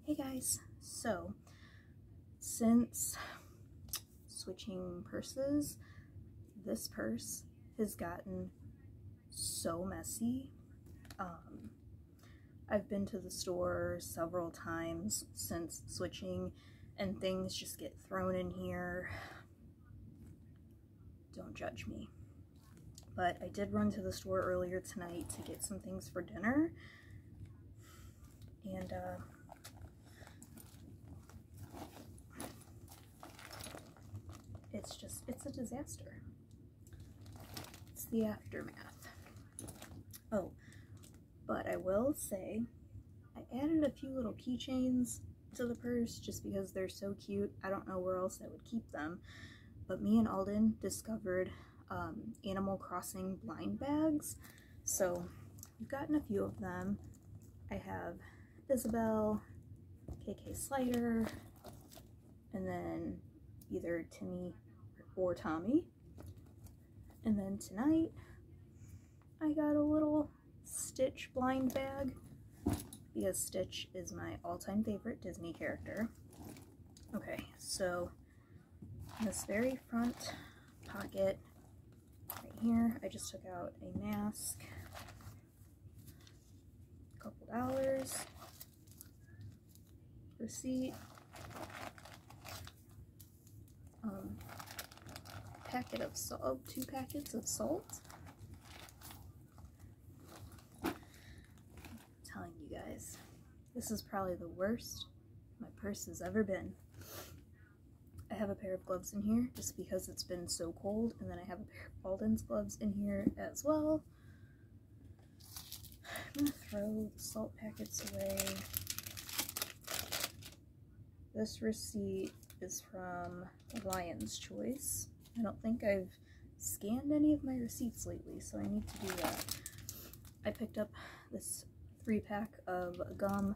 Hey guys, so since switching purses, this purse has gotten so messy. I've been to the store several times since switching and things just get thrown in here. Don't judge me. But I did run to the store earlier tonight to get some things for dinner, and it's a disaster. It's the aftermath. Oh, but I will say I added a few little keychains to the purse just because they're so cute. I don't know where else I would keep them, but me and Alden discovered Animal Crossing blind bags, so we've gotten a few of them. I have Isabelle, KK Slider, and then either Timmy or Tommy. And then tonight I got a little Stitch blind bag because Stitch is my all-time favorite Disney character. Okay, so in this very front pocket right here, I just took out a mask, a couple dollars, receipt, packet of salt, 2 packets of salt. I'm telling you guys, this is probably the worst my purse has ever been. I have a pair of gloves in here just because it's been so cold, and then I have a pair of Alden's gloves in here as well. I'm gonna throw the salt packets away. This receipt is from Lion's Choice. I don't think I've scanned any of my receipts lately, so I need to do that. I picked up this 3-pack of gum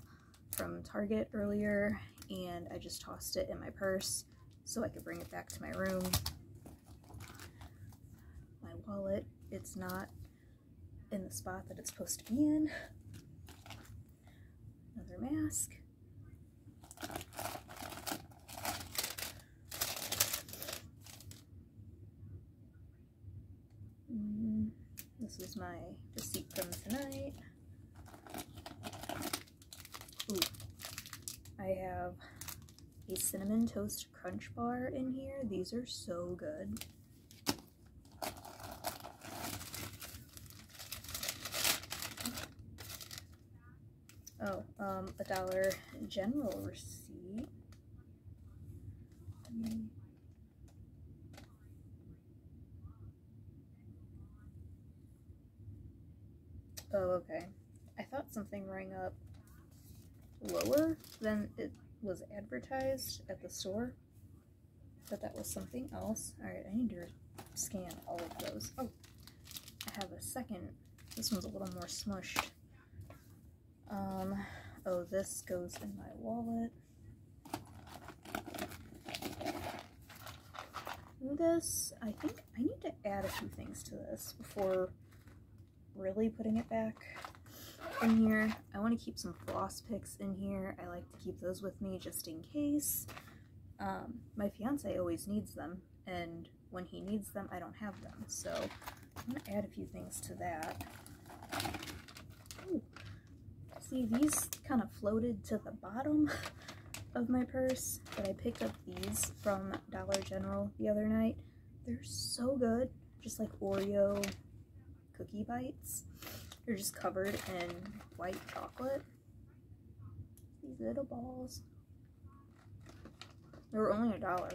from Target earlier, and I just tossed it in my purse so I could bring it back to my room. My wallet, it's not in the spot that it's supposed to be in. Another mask. This was my receipt from tonight. Ooh, I have a Cinnamon Toast Crunch bar in here. These are so good. Oh, a Dollar General receipt. Oh, okay. I thought something rang up lower than it was advertised at the store, but that was something else. Alright, I need to scan all of those. Oh, I have a second. This one's a little more smushed. Oh, this goes in my wallet. This, I think I need to add a few things to this before really putting it back in here. I want to keep some floss picks in here. I like to keep those with me just in case. My fiance always needs them, and when he needs them, I don't have them. So I'm going to add a few things to that. Ooh. See, these kind of floated to the bottom of my purse, but I picked up these from Dollar General the other night. They're so good, just like Oreo cookie bites. They're just covered in white chocolate. These little balls. They were only $1.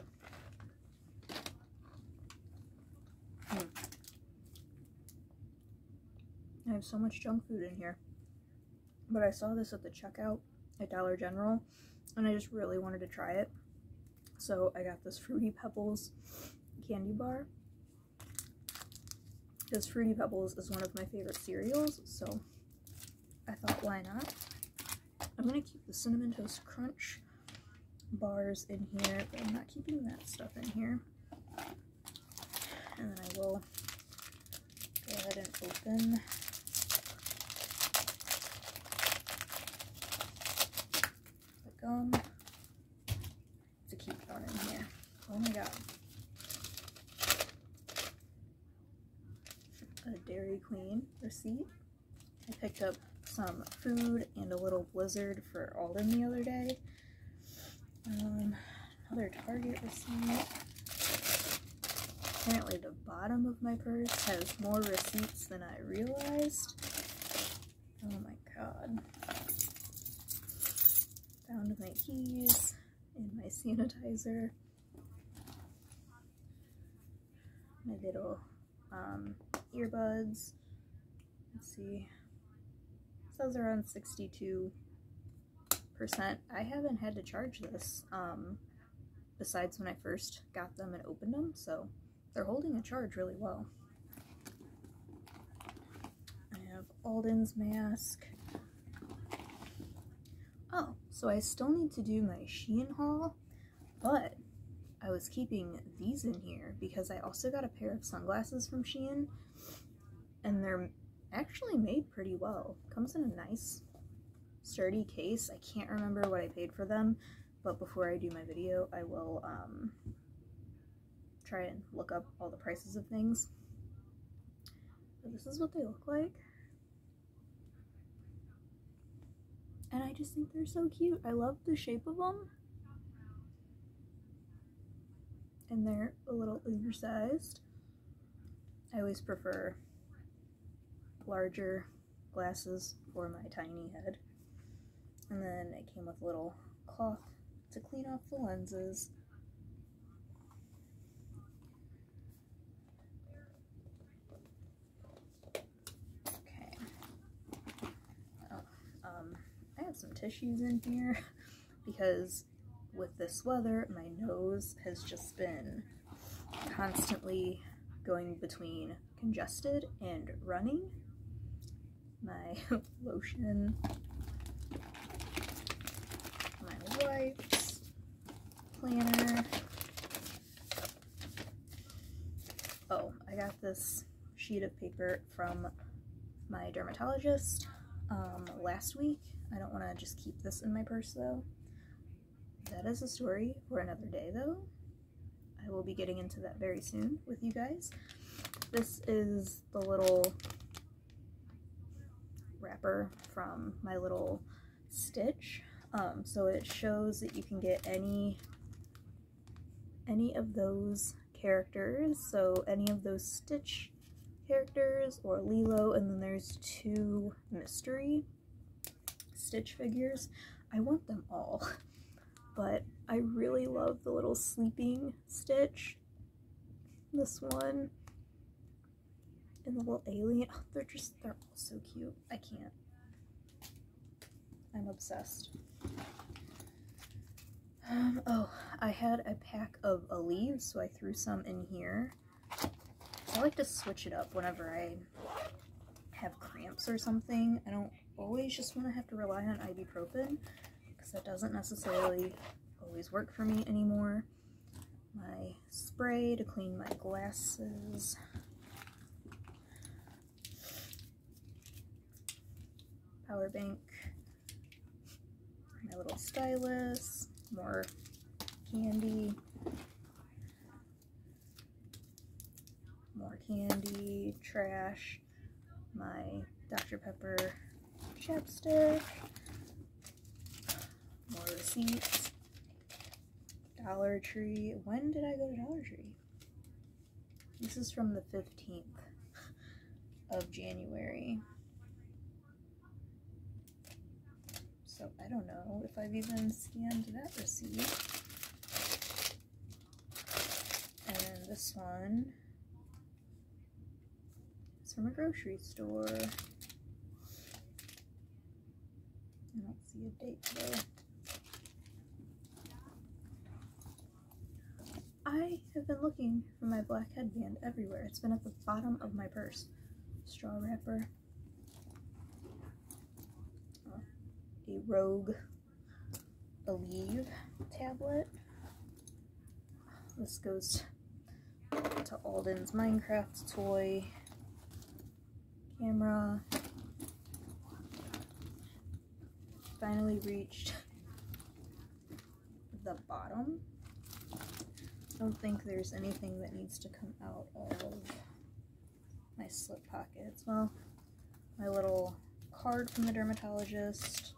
I have so much junk food in here. But I saw this at the checkout at Dollar General, and I just really wanted to try it. So I got this Fruity Pebbles candy bar. Because Fruity Pebbles is one of my favorite cereals, so I thought, why not? I'm going to keep the Cinnamon Toast Crunch bars in here, but I'm not keeping that stuff in here. And then I will go ahead and open the gum to keep going in here. Oh my god. A Dairy Queen receipt. I picked up some food and a little Blizzard for Alden the other day. Another Target receipt. Apparently the bottom of my purse has more receipts than I realized. Oh my god. Found my keys and my sanitizer. My little earbuds. Let's see. It says around 62%. I haven't had to charge this besides when I first got them and opened them, so they're holding a charge really well. I have Alden's mask. Oh, so I still need to do my Shein haul, but I was keeping these in here because I also got a pair of sunglasses from Shein, and they're actually made pretty well. Comes in a nice sturdy case. I can't remember what I paid for them, but before I do my video I will try and look up all the prices of things. But this is what they look like, and I just think they're so cute. I love the shape of them, and they're a little oversized. I always prefer larger glasses for my tiny head. And then it came with a little cloth to clean off the lenses. Okay. Oh, I have some tissues in here because with this weather, my nose has just been constantly going between congested and running. My lotion, my wipes, planner. Oh, I got this sheet of paper from my dermatologist last week. I don't want to just keep this in my purse though. That is a story for another day though. I will be getting into that very soon with you guys. This is the little wrapper from my little Stitch. So it shows that you can get any of those characters, so any of those Stitch characters or Lilo, and then there's 2 mystery Stitch figures. I want them all, but I really love the little sleeping Stitch, this one, and the little alien. Oh, they're all so cute. I can't. I'm obsessed. Oh, I had a pack of Aleve, so I threw some in here. I like to switch it up whenever I have cramps or something. I don't always just want to have to rely on ibuprofen, because that doesn't necessarily always work for me anymore. My spray to clean my glasses. Power bank. My little stylus. More candy. More candy. Trash. My Dr. Pepper chapstick. More receipts. Dollar Tree. When did I go to Dollar Tree? This is from the 15th of January. So I don't know if I've even scanned that receipt. And then this one is from a grocery store. I don't see a date though. I have been looking for my black headband everywhere. It's been at the bottom of my purse. Straw wrapper. A Rogue Aleve tablet. This goes to Alden's Minecraft toy. Camera. Finally reached the bottom. I don't think there's anything that needs to come out of my slip pockets. Well, my little card from the dermatologist,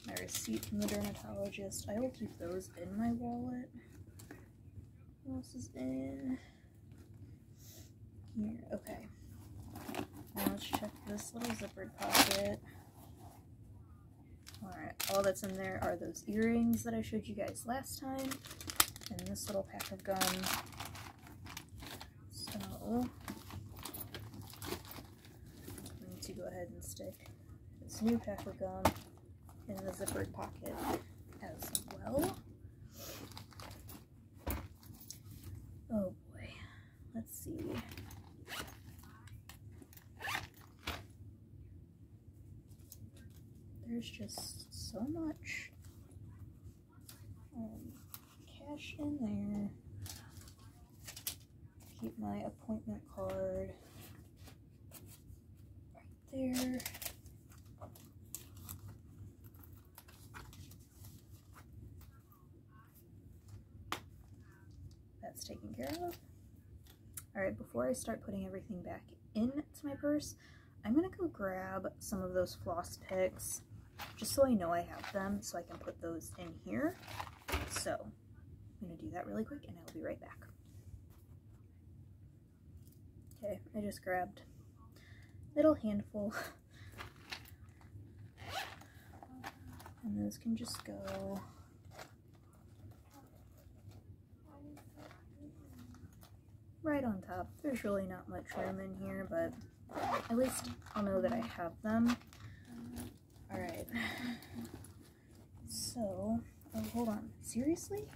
my receipt from the dermatologist, I will keep those in my wallet. What else is in here? Okay. Now let's check this little zippered pocket. Alright, all that's in there are those earrings that I showed you guys last time, and this little pack of gum. So, I'm going to go ahead and stick this new pack of gum in the zippered pocket as well. Oh boy, let's see. There's just so much cash in there. Keep my appointment card right there. That's taken care of. Alright, before I start putting everything back into my purse, I'm gonna go grab some of those floss picks, just so I know I have them, so I can put those in here. So, I'm gonna do that really quick, and I'll be right back. Okay, I just grabbed a little handful, and those can just go right on top. There's really not much room in here, but at least I'll know that I have them. Alright, so, oh, hold on, seriously?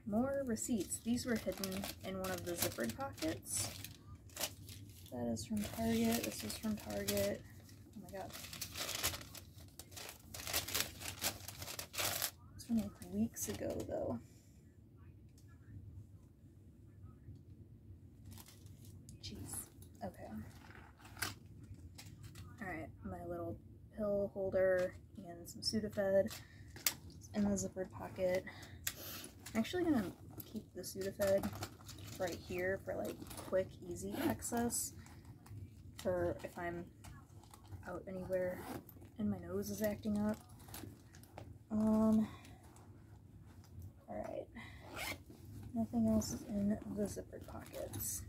More receipts. These were hidden in one of the zippered pockets. That is from Target. This is from Target. Oh my god. It's from like weeks ago though. Jeez. Okay. Alright, my little pill holder and some Sudafed in the zippered pocket. I'm actually gonna keep the Sudafed right here for like quick, easy access for if I'm out anywhere and my nose is acting up. Alright. Nothing else is in the zippered pockets.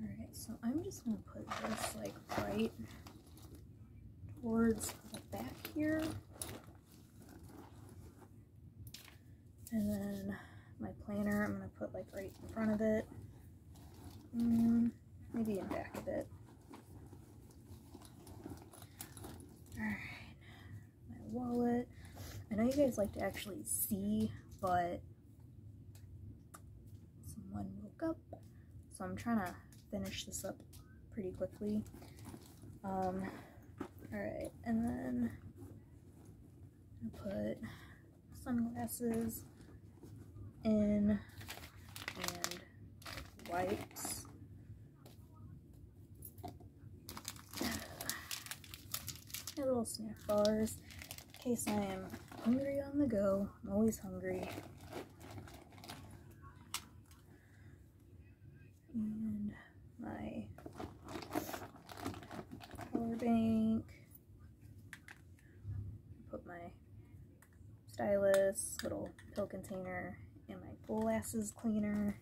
Alright, so I'm just gonna put this like right towards the back here. And then my planner, I'm going to put like right in front of it. Maybe in back a bit. Alright, my wallet. I know you guys like to actually see, but someone woke up, so I'm trying to finish this up pretty quickly. Alright, and then I'll put sunglasses in and wipes. And little snack bars in case I am hungry on the go. I'm always hungry. And my power bank. Put my stylus, little pill container, and my glasses cleaner.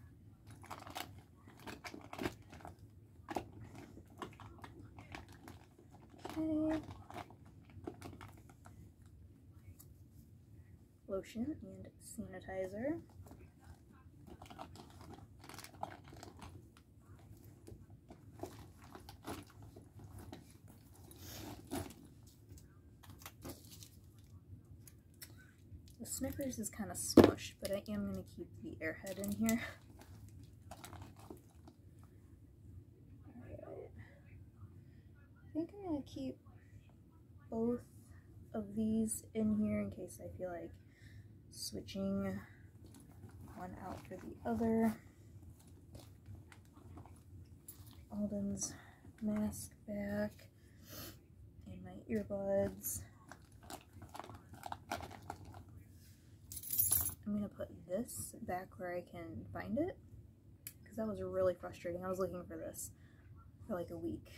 Okay. Lotion and sanitizer. The Snickers is kind of smushed, but I am going to keep the Airhead in here. Alright. I think I'm going to keep both of these in here in case I feel like switching one out for the other. Alden's mask back. earbuds. I'm gonna put this back where I can find it, because that was really frustrating. I was looking for this for like a week.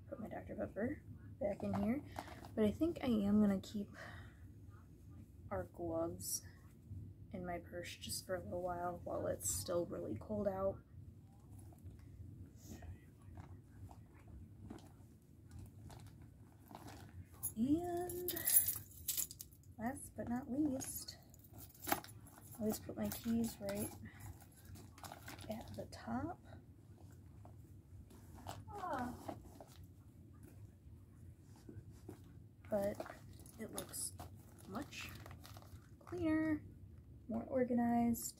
Put my Dr. Pepper back in here, but I think I am gonna keep our gloves in my purse just for a little while it's still really cold out. And last but not least, I always put my keys right at the top. But it looks much cleaner, more organized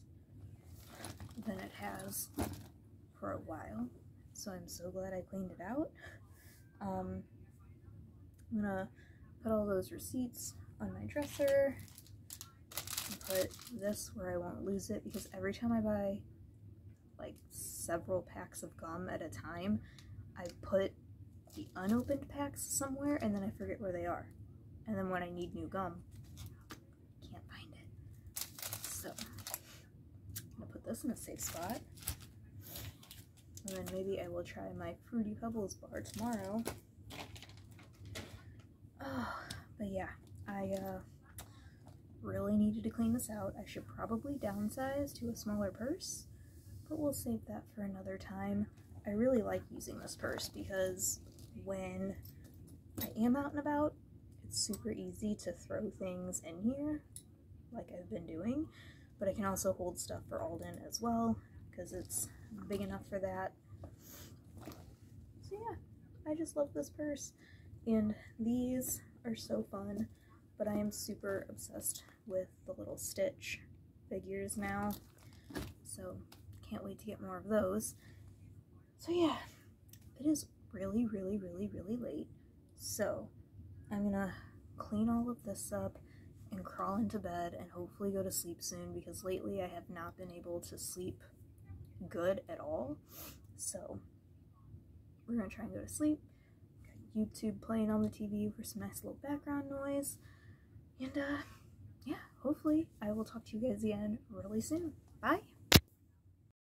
than it has for a while. So I'm so glad I cleaned it out. I'm gonna put all those receipts on my dresser and put this where I won't lose it, because every time I buy like several packs of gum at a time, I put the unopened packs somewhere and then I forget where they are. And then when I need new gum, can't find it. So I'm gonna put this in a safe spot. And then maybe I will try my Fruity Pebbles bar tomorrow. Oh, but yeah, I really needed to clean this out. I should probably downsize to a smaller purse, but we'll save that for another time. I really like using this purse because when I am out and about, it's super easy to throw things in here, like I've been doing, but I can also hold stuff for Alden as well, because it's big enough for that. So yeah, I just love this purse, and these are so fun, but I am super obsessed with the little Stitch figures now, so can't wait to get more of those. So yeah, it is really late, so I'm gonna clean all of this up and crawl into bed and hopefully go to sleep soon, because lately I have not been able to sleep good at all. So we're gonna try and go to sleep. Got YouTube playing on the TV for some nice little background noise, and yeah, hopefully I will talk to you guys again really soon. Bye!